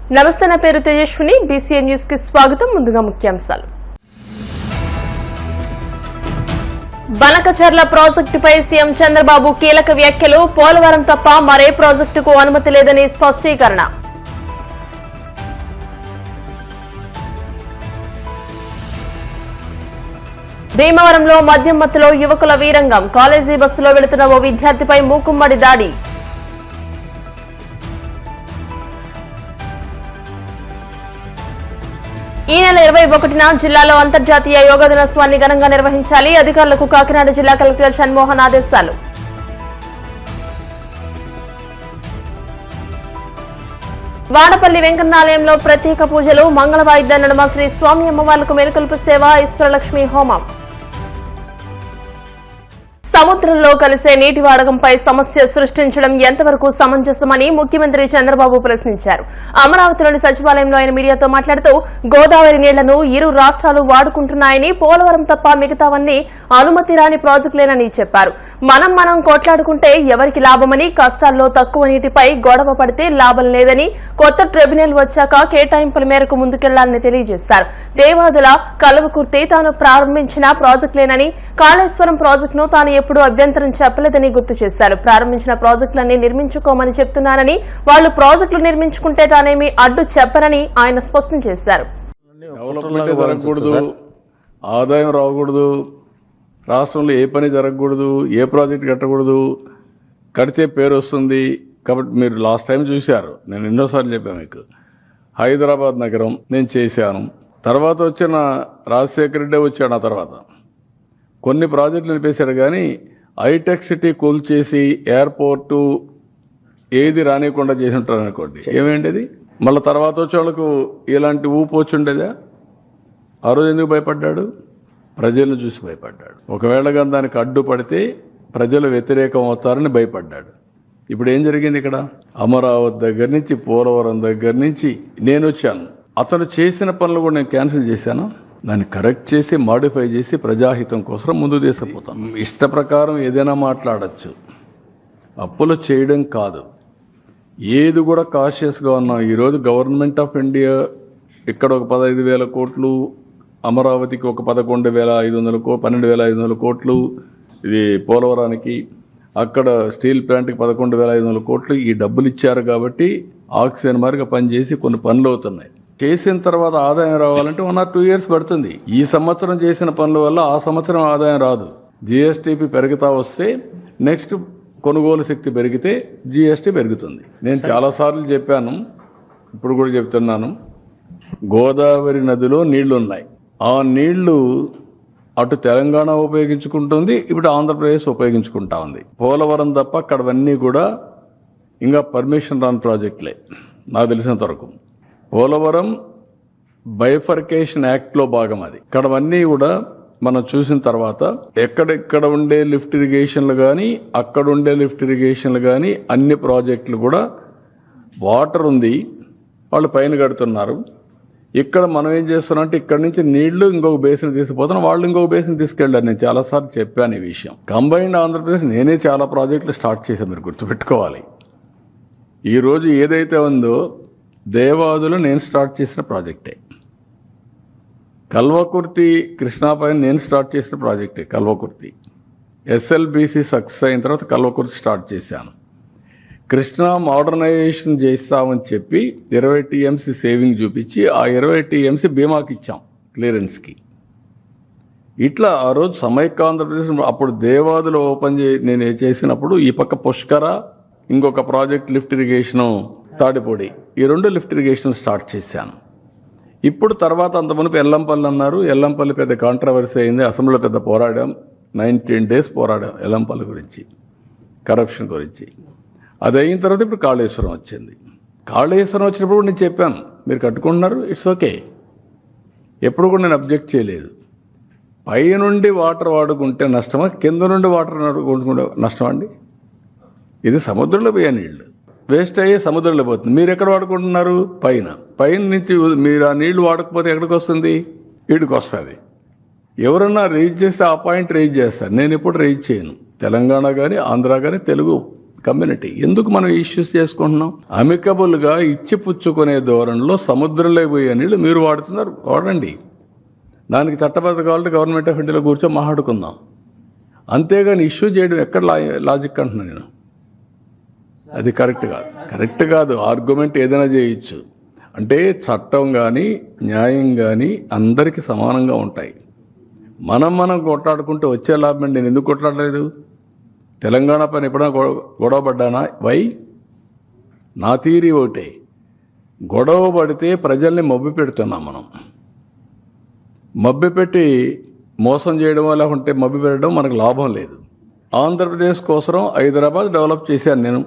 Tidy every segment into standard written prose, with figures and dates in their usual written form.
నమస్తే, నా పేరు తేజస్విని. బీసీఎన్ న్యూస్ కి స్వాగతం. ముందుగా ముఖ్యాంశాలు. బనకచర్ల ప్రాజెక్టుపై సీఎం చంద్రబాబు కీలక వ్యాఖ్యలు. పోలవరం తప్ప మరే ప్రాజెక్టుకు అనుమతి లేదని స్పష్టీకరణ. భీమవరంలో మద్యం మత్తులో యువకుల వీరంగం. కాలేజీ బస్సులో వెళుతున్న ఓ విద్యార్థిపై మూకుమ్మడి దాడి. ఈ నెల 21న జిల్లాలో అంతర్జాతీయ యోగా దినోత్సవాన్ని ఘనంగా నిర్వహించాలి. అధికారులకు కాకినాడ జిల్లా కలెక్టర్ షణ్మోహన్ ఆదేశాలు. వాడపల్లి వెంకన్నాలయంలో ప్రత్యేక పూజలు. మంగళ వాయిద్య నడుమ శ్రీ స్వామి అమ్మవార్లకు మేలుకొల్పు సేవ, ఈశ్వరలక్ష్మి హోమం. సముద్రంలో కలిసే నీటి వాడకంపై సమస్య సృష్టించడం ఎంతవరకు సమంజసమని ముఖ్యమంత్రి చంద్రబాబు ప్రశ్నించారు. అమరావతిలోని సచివాలయంలో ఆయన మీడియాతో మాట్లాడుతూ గోదావరి నీళ్లను ఇరు రాష్ట్రాలు వాడుకుంటున్నాయని, పోలవరం తప్ప మిగతావన్నీ అనుమతి రాని ప్రాజెక్టులేనని చెప్పారు. మనం కొట్లాడుకుంటే ఎవరికి లాభమని, కష్టాల్లో తక్కువ నీటిపై గొడవ పడితే లాభం లేదని, కొత్త ట్రిబ్యునల్ వచ్చాక కేటాయింపుల మేరకు ముందుకెళ్లాలని తెలియజేశారు. దేవాదుల కల్వకుర్తి తాను ప్రారంభించిన ప్రాజెక్టులేనని, కాళేశ్వరం ప్రాజెక్టును తాను ఎప్పుడూ అభ్యంతరం చెప్పలేదని గుర్తు చేశారు. ప్రారంభించిన ప్రాజెక్టులన్నీ నిర్మించుకోమని చెప్తున్నానని, వాళ్లు ప్రాజెక్టులు నిర్మించుకుంటే తానేమీ అడ్డు చెప్పరని ఆయన స్పష్టం చేశారు. ఆదాయం రాకూడదు, రాష్ట్రంలో ఏ పని జరగకూడదు, ఏ ప్రాజెక్ట్ కట్టకూడదు, కడితే పేరు వస్తుంది. కాబట్టి మీరు లాస్ట్ టైం చూశారు, నేను ఎన్నోసార్లు చెప్పాను మీకు. హైదరాబాద్ నగరం నేను చేశాను, తర్వాత వచ్చిన రాజశేఖర రెడ్డి వచ్చాడు. ఆ తర్వాత కొన్ని ప్రాజెక్టులు నిలిపేశారు, కానీ హైటెక్ సిటీ కూల్చేసి ఎయిర్పోర్టు ఏది రానియకుండా చేసి ఉంటారు అనుకోండి, ఏమేంటిది? మళ్ళీ తర్వాత వచ్చే వాళ్ళకు ఇలాంటి ఊపు వచ్చి ఉండేదా? ఆ రోజు ఎందుకు భయపడ్డాడు? ప్రజలను చూసి భయపడ్డాడు. ఒకవేళ కానీ దానికి అడ్డుపడితే ప్రజలు వ్యతిరేకం అవుతారని భయపడ్డాడు. ఇప్పుడు ఏం జరిగింది ఇక్కడ? అమరావతి దగ్గర నుంచి, పోలవరం దగ్గర నుంచి నేను వచ్చాను. అతను చేసిన పనులు కూడా నేను క్యాన్సిల్ చేశాను. దాన్ని కరెక్ట్ చేసి, మాడిఫై చేసి, ప్రజాహితం కోసం ముందుకు తీసుకుపోతాం. ఇష్ట ప్రకారం ఏదైనా మాట్లాడచ్చు, అప్పులు చేయడం కాదు. ఏది కూడా కాషియస్గా ఉన్నాం. ఈరోజు గవర్నమెంట్ ఆఫ్ ఇండియా ఇక్కడ ఒక 15,000 కోట్లు, అమరావతికి ఒక 12,500 కోట్లు, ఇది పోలవరానికి, అక్కడ స్టీల్ ప్లాంట్కి 11,500 కోట్లు. ఈ డబ్బులు ఇచ్చారు కాబట్టి ఆక్సిజన్ మార్గ పనిచేసి కొన్ని పనులు అవుతున్నాయి. చేసిన తర్వాత ఆదాయం రావాలంటే 1 or 2 years పడుతుంది. ఈ సంవత్సరం చేసిన పనుల వల్ల ఆ సంవత్సరం ఆదాయం రాదు. జిఎస్టీపీ పెరుగుతా వస్తే నెక్స్ట్ కొనుగోలు శక్తి పెరిగితే జిఎస్టీ పెరుగుతుంది. నేను చాలాసార్లు చెప్పాను, ఇప్పుడు కూడా చెప్తున్నాను. గోదావరి నదిలో నీళ్లు ఉన్నాయి. ఆ నీళ్లు అటు తెలంగాణ ఉపయోగించుకుంటుంది, ఇప్పుడు ఆంధ్రప్రదేశ్ ఉపయోగించుకుంటా ఉంది. పోలవరం తప్ప అక్కడవన్నీ కూడా ఇంకా పర్మిషన్ రాని ప్రాజెక్టులే నాకు తెలిసినంత వరకు. పోలవరం బైఫర్కేషన్ యాక్ట్లో భాగం అది. ఇక్కడవన్నీ కూడా మనం చూసిన తర్వాత ఎక్కడెక్కడ ఉండే లిఫ్ట్ ఇరిగేషన్లు కానీ, అక్కడ ఉండే లిఫ్ట్ ఇరిగేషన్లు కానీ, అన్ని ప్రాజెక్టులు కూడా వాటర్ ఉంది, వాళ్ళు పైన కడుతున్నారు. ఇక్కడ మనం ఏం చేస్తున్నాం అంటే ఇక్కడి నుంచి నీళ్లు ఇంకొక బేసిన్ తీసుకుపోతున్నాం, వాళ్ళు ఇంకొక బేసిన్ తీసుకెళ్ళారు. నేను చాలాసార్లు చెప్పాను ఈ విషయం. కంబైన్డ్ ఆంధ్రప్రదేశ్ నేనే చాలా ప్రాజెక్టులు స్టార్ట్ చేశాను, మీరు గుర్తుపెట్టుకోవాలి. ఈరోజు ఏదైతే ఉందో దేవాదులు నేను స్టార్ట్ చేసిన ప్రాజెక్టే. కల్వకుర్తి కృష్ణాపైన నేను స్టార్ట్ చేసిన ప్రాజెక్టే కల్వకుర్తి. ఎస్ఎల్బీసీ సక్సెస్ అయిన తర్వాత కల్వకుర్తి స్టార్ట్ చేశాను. కృష్ణా మోడర్నైజేషన్ చేస్తామని చెప్పి 20 టీఎంసీ సేవింగ్ చూపించి ఆ 20 టీఎంసీ బీమాకి ఇచ్చాం క్లియరెన్స్కి. ఇట్లా ఆ రోజు సమైక్య ఆంధ్రప్రదేశ్ అప్పుడు దేవాదులు నేను చేసినప్పుడు ఈ పక్క పుష్కర, ఇంకొక ప్రాజెక్ట్ లిఫ్ట్ ఇరిగేషను తాడిపొడి, ఈ 2 లిఫ్ట్ ఇరిగేషన్ స్టార్ట్ చేశాను. ఇప్పుడు తర్వాత అంత మునుపు ఎల్లంపల్లి అన్నారు. ఎల్లంపల్లి పెద్ద కాంట్రవర్సీ అయింది, అసెంబ్లీలో పెద్ద పోరాడాం. 19 days పోరాడాం ఎల్లంపల్లి గురించి, కరప్షన్ గురించి. అది అయిన తర్వాత ఇప్పుడు కాళేశ్వరం వచ్చింది. కాళేశ్వరం వచ్చినప్పుడు నేను చెప్పాను, మీరు కట్టుకుంటున్నారు, ఇట్స్ ఓకే, ఎప్పుడు కూడా నేను అబ్జెక్ట్ చేయలేదు. పై నుండి వాటర్ వాడుకుంటే నష్టమా, కింద నుండి వాటర్ వాడుకుంటే నష్టమా అండి? ఇది సముద్రంలో పోయే నీళ్ళు వేస్ట్ అయ్యి సముద్రంలో పోతుంది. మీరు ఎక్కడ వాడుకుంటున్నారు? పైన నుంచి మీరు ఆ నీళ్లు వాడకపోతే ఎక్కడికి వస్తుంది? వీడికి వస్తుంది. ఎవరన్నా రేజ్ చేస్తే ఆ పాయింట్ రేజ్ చేస్తారు, నేను ఎప్పుడు రేజ్ చేయను. తెలంగాణ కానీ ఆంధ్ర కానీ తెలుగు కమ్యూనిటీ. ఎందుకు మనం ఇష్యూస్ చేసుకుంటున్నాం? అమికబుల్గా ఇచ్చి పుచ్చుకునే ధోరణిలో సముద్రంలో పోయే నీళ్ళు మీరు వాడుతున్నారు, వాడండి. దానికి చట్టబద్ధ కావాలంటే గవర్నమెంట్ ఆఫ్ ఇండియాలో కూర్చొని మాట్లాడుకుందాం. అంతేగాని ఇష్యూ చేయడం ఎక్కడ లాజిక్ అంటున్నాను నేను. అది కరెక్ట్ కాదు. ఆర్గ్యుమెంట్ ఏదైనా చేయొచ్చు. అంటే చట్టం కానీ న్యాయం కానీ అందరికీ సమానంగా ఉంటాయి. మనం కొట్లాడుకుంటే వచ్చే లాభం. నేను ఎందుకు కొట్లాడలేదు? తెలంగాణ పైన ఎప్పుడైనా గొడవ పడ్డానా? వై? నా థియరీ ఒకటే, గొడవ పడితే ప్రజల్ని మభ్య పెడుతున్నాం మనం. మభ్య పెట్టి మోసం చేయడం లేకుంటే మభ్య పెట్టడం మనకు లాభం లేదు. ఆంధ్రప్రదేశ్ కోసం హైదరాబాద్ డెవలప్ చేశాను నేను,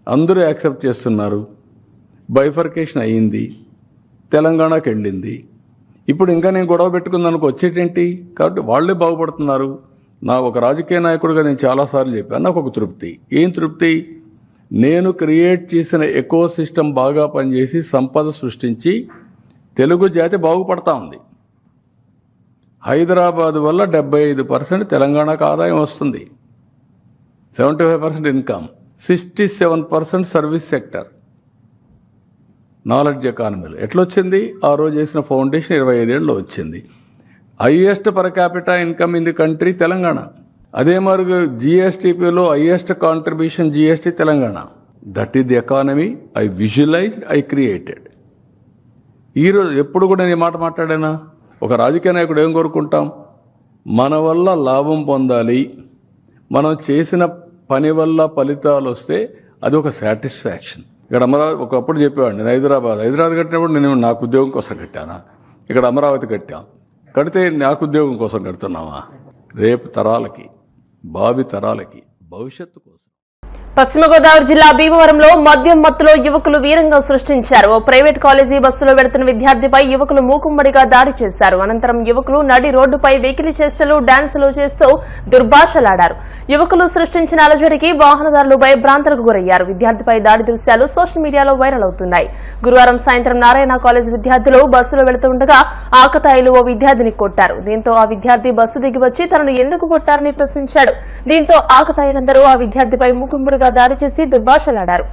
అందరూ యాక్సెప్ట్ చేస్తున్నారు. బైఫర్కేషన్ అయ్యింది, తెలంగాణకి వెళ్ళింది. ఇప్పుడు ఇంకా నేను గొడవ పెట్టుకుందానికి వచ్చేటేంటి? కాబట్టి వాళ్ళే బాగుపడుతున్నారు. నా ఒక రాజకీయ నాయకుడిగా నేను చాలాసార్లు చెప్పాను, నాకు ఒక తృప్తి. ఏం తృప్తి? నేను క్రియేట్ చేసిన ఎకో సిస్టమ్ బాగా పనిచేసి సంపద సృష్టించి తెలుగు జాతి బాగుపడతా ఉంది. హైదరాబాద్ వల్ల 75% తెలంగాణకు ఆదాయం వస్తుంది, 75% ఇన్కమ్, 67% సర్వీస్ సెక్టర్, నాలెడ్జ్ ఎకానమీలో. ఎట్లొచ్చింది? ఆ రోజు చేసిన ఫౌండేషన్ 25 ఏళ్ళలో వచ్చింది. Highest per capital income in the country Telangana. అదే మరి జిఎస్టీపీలో highest contribution GST Telangana. That is the economy I visualised, I created. ఈరోజు ఎప్పుడు కూడా నేను మాట మాట్లాడానా? ఒక రాజకీయ నాయకుడు ఏం కోరుకుంటాం? మన వల్ల లాభం పొందాలి, మనం చేసిన పని వల్ల ఫలితాలు వస్తే అది ఒక సాటిస్ఫాక్షన్. ఇక్కడ అమరావతి ఒకప్పుడు చెప్పేవాడు, నేను హైదరాబాద్ కట్టినప్పుడు నేను నాకు ఉద్యోగం కోసం కట్టానా? ఇక్కడ అమరావతి కడితే నాకు ఉద్యోగం కోసం కడుతున్నావా? రేపు తరాలకి, భావి తరాలకి, భవిష్యత్తు కోసం. పశ్చిమ గోదావరి జిల్లా భీమవరంలో మద్యం మత్తులో యువకులు వీరంగా సృష్టించారు. ఓ ప్రైవేట్ కాలేజీ బస్సులో వెడుతున్న విద్యార్థిపై యువకులు మూకుమ్మడిగా దాడి చేశారు. అనంతరం యువకులు నడి రోడ్డుపై వెకిలి చేష్టలు, డాన్సులు చేస్తూ దుర్భాషలాడారు. యువకులు సృష్టించిన అలజడికి వాహనదారులు భయభ్రాంతులకు గురయ్యారు. విద్యార్థిపై దాడి దృశ్యాలు సోషల్ మీడియాలో వైరల్ అవుతున్నాయి. గురువారం సాయంత్రం నారాయణ కాలేజ్ విద్యార్థులు బస్సులో వెళుతుండగా ఆకతాయిలు ఓ విద్యార్థిని కొట్టారు. దీంతో ఆ విద్యార్థి బస్సు దిగి వచ్చి తనను ఎందుకు కొట్టారని ప్రశ్నించాడు. దీంతో ఆకతాయిలందరూ ఆ విద్యార్థిపై మూకుమ్మడిగా దాడి చేసి దుర్భాషలాడారు.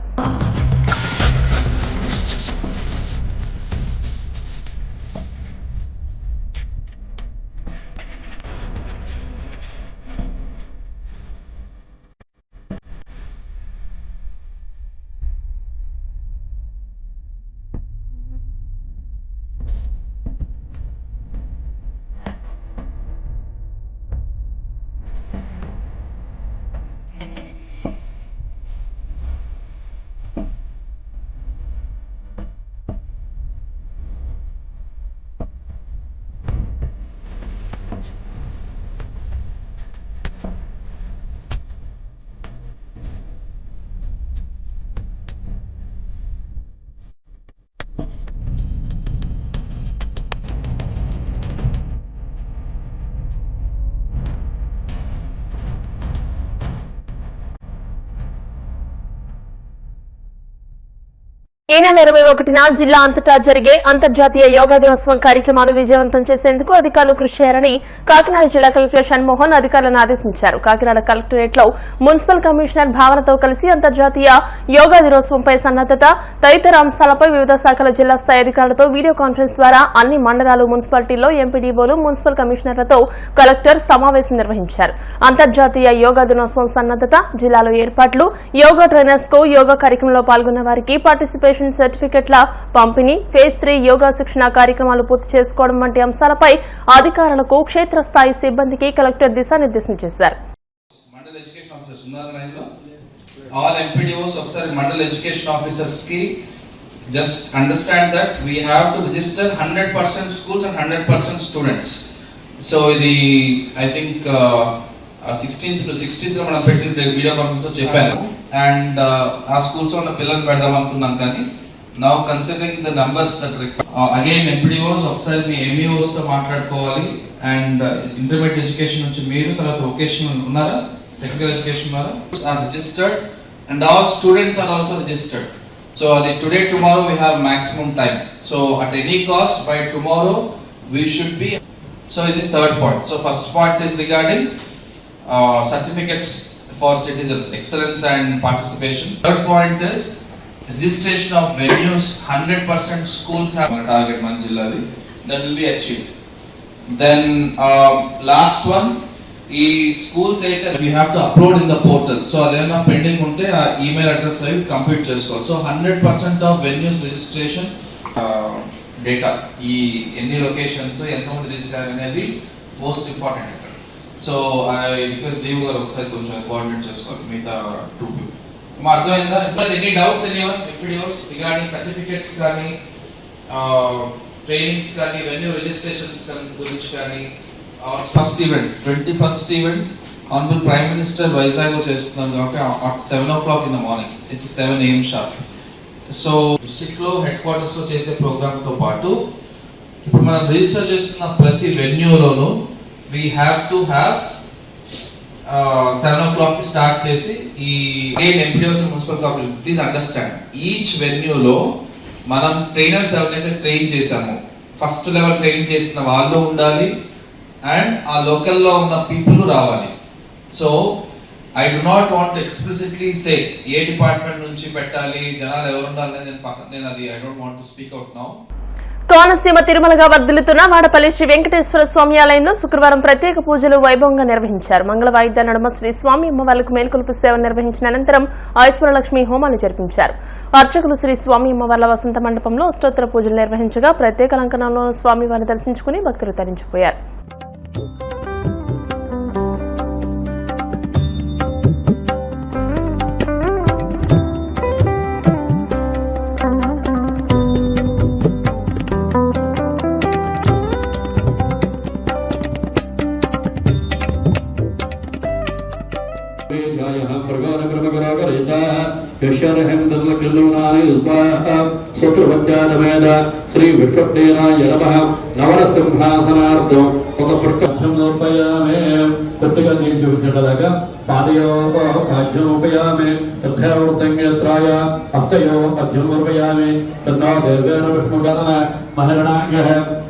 ఈ నెల 21న జిల్లా అంతటా జరిగే అంతర్జాతీయ యోగా దినోత్సవం కార్యక్రమాలు విజయవంతం చేసేందుకు అధికారులు కృషి చేయాలని కాకినాడ జిల్లా కలెక్టర్ షణ్మోహన్ అధికారులను ఆదేశించారు. కాకినాడ కలెక్టరేట్ లో మున్సిపల్ కమిషనర్ భావనతో కలిసి అంతర్జాతీయ యోగా దినోత్సవంపై సన్నద్దత తదితర అంశాలపై వివిధ శాఖల జిల్లా స్థాయి అధికారులతో వీడియో కాన్ఫరెన్స్ ద్వారా అన్ని మండలాలు, మున్సిపాలిటీల్లో ఎంపీడీఓలు, మున్సిపల్ కమిషనర్లతో కలెక్టర్ సమావేశం నిర్వహించారు. అంతర్జాతీయ యోగా దినోత్సవం సన్నద్దత, జిల్లాలో ఏర్పాట్లు, యోగా ట్రైనర్స్ కు యోగా కార్యక్రమంలో పాల్గొన్న వారికి పార్టిసిపేషన్ సర్టిఫికెట్ల పంపిణీ, ఫేజ్ 3 యోగా శిక్షణ కార్యక్రమాలు పూర్తి చేసుకోవడం వంటి అంశాలపై అధికారులకు క్షేత్రస్థాయి సిబ్బందికి కలెక్టర్ దిశానిర్దేశం చేశారు. మండల ఎడ్యుకేషన్ ఆఫీసర్స్ ఉన్నారు లైన్లో. ఆల్ ఎంపీడీఓస్ ఒకసారి మండల ఎడ్యుకేషన్ ఆఫీసర్స్ కి just understand that we have to register 100% schools and 100% students. So ఇది ఐ థింక్ 16th మనం పెట్టిన వీడియో కాన్ఫరెన్స్ లో చెప్పాను. అండ్ ఆ స్కూల్స్ లో ఉన్న పిల్లలు పెడదాం అనుకున్నాం, కానీ now considering the numbers that again MPDOs ఒకసారి మీ ఎంఈఓస్ తో మాట్లాడుకోవాలి. అండ్ ఇంటర్మీడియట్ ఎడ్యుకేషన్ నుంచి మీరు, తర్వాత వొకేషనల్ ఉన్నారా, టెక్నికల్ ఎడ్యుకేషన్ ఉన్నారా, or registered and all students are also registered. So అది today tomorrow we have maximum time. So at any cost by tomorrow we should be. So ఇది third point. So first point is regarding certificates for citizens, excellence and participation. Third point is registration of venues. 100% schools have a target man jilladi that will be achieved. Then last one, ఈ schools అయితే we have to upload in the portal. So అదేనా pending ఉంటే ఆ email address అవి complete చేసుకోవాలి. So 100% of venues registration data, ఈ ఎన్ని locations ఎంతమంది రిజిస్టర్ అనేది మోస్ట్ ఇంపార్టెంట్ ఇక్కడ. సో ఐ రిక్వెస్ట్ దేవ్ గారు ఒకసారి కొంచెం కోఆర్డినేట్ చేసుకోవాలి మిగతా 2 people. మా అర్థమైందా? ఇప్పుడు any doubts anyone FDOs regarding certificates కానీ ట్రైనింగ్స్ కానీ వెన్యూ రిజిస్ట్రేషన్స్ గురించి కానీ first event 21st event honourable prime minister Vizag చేస్తున్నాం కాబట్టి 7 o'clock in the morning, it's 7 AM sharp. So district లో హెడ్ క్వార్టర్స్ లో చేసే ప్రోగ్రామ్ తో పాటు ఇప్పుడు మనం రిజిస్టర్ చేస్తున్న ప్రతి వెన్యూలోనూ we have to have 7 o'clock కి స్టార్ట్ చేసి ఈ MPDOs municipal corporation please understand each వెన్యూలో మనం ట్రైనర్స్ ఎవరైతే ట్రైన్ చేసామో ఫస్ట్ లెవెల్ ట్రైన్ చేసిన వాళ్ళు ఉండాలి అండ్ ఆ లోకల్లో ఉన్న పీపుల్ రావాలి. So I do not want explicitly say ఏ డిపార్ట్మెంట్ నుంచి పెట్టాలి జనాలు ఎవరు ఉండాలి నేను అది I don't want to speak out now. Konaseema తిరుమలగా వర్ధిల్లుతున్న వాడపల్లి శ్రీ వెంకటేశ్వర స్వామి ఆలయంలో శుక్రవారం ప్రత్యేక పూజలు వైభవంగా నిర్వహించారు. మంగళ వాయిద్యాల నడుమ శ్రీ స్వామి అమ్మవార్లకు మేల్కొలుపు సేవ నిర్వహించిన అనంతరం ఐశ్వర్యలక్ష్మి హోమాలు జరిపించారు. అర్చకులు శ్రీ స్వామి అమ్మవార్ల వసంత మండపంలో అష్టోత్తర పూజలు నిర్వహించగా ప్రత్యేక అలంకరణలో స్వామివారిని దర్శించుకుని భక్తులు తరించిపోయారు. శ్రీ విష్ణుప్రేరాయ నమః. నవర సింహాసనార్థం ఒక పుష్పం లోపయామే కొద్దిగా నీరు చూపించటలాగా పాదయోపయామే తథావృతంగేత్రాయ హస్తయో మధ్యమర్పయామి తన్నో దేవేన విష్ణుగణన మహరణాంగః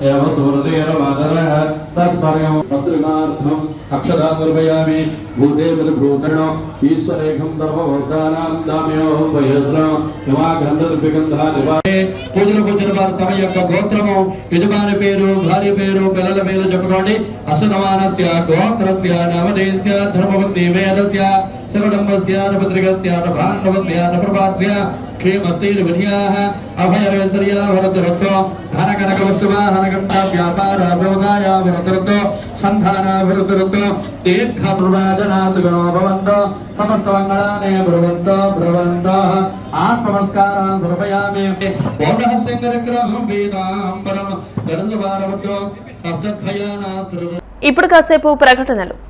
ఏవ సువర్ణేన మాదరః తస్మర్యం వస్త్రమార్థం అక్షరామర్పయామి భూదేవత భూకర్ణో ఈశ్వరేఖం ధర్మవర్ధానాం దామ్యో వయస్రం హిమాగంధర్పిగంధా నివాసే. పూజలకు వచ్చిన వారు తమ యొక్క గోత్రము, యజమాని పేరు, భార్య పేరు, పిల్లల పేరు చెప్పుకోండి. అసనమానస్య గోత్రస్య నామధేయస్య ధర్మపత్ని వేదస్య సకటంబస్య పత్రికస్య భాండవస్య ప్రభాస్య క్షేమస్తైర్విధ్యాః అభయరేశ్వర్యా భరతరత్తో ధనకనక వస్తువాహనకంఠ వ్యాపార వ్యవసాయ భరతరత్తో సంధాన భరతరత్తో దీర్ఘప్రవాజనాత్ గణో భవంతో సమస్త మంగళానే భ్రవంతో భ్రవంతః ఆత్మనమస్కారాన్ సమర్పయామి. ఓంహస్యంగరగ్రహం వేదాంబరం గణజవారవతో అష్టధ్వయానాత్. ఇప్పుడు కాసేపు ప్రకటనలు.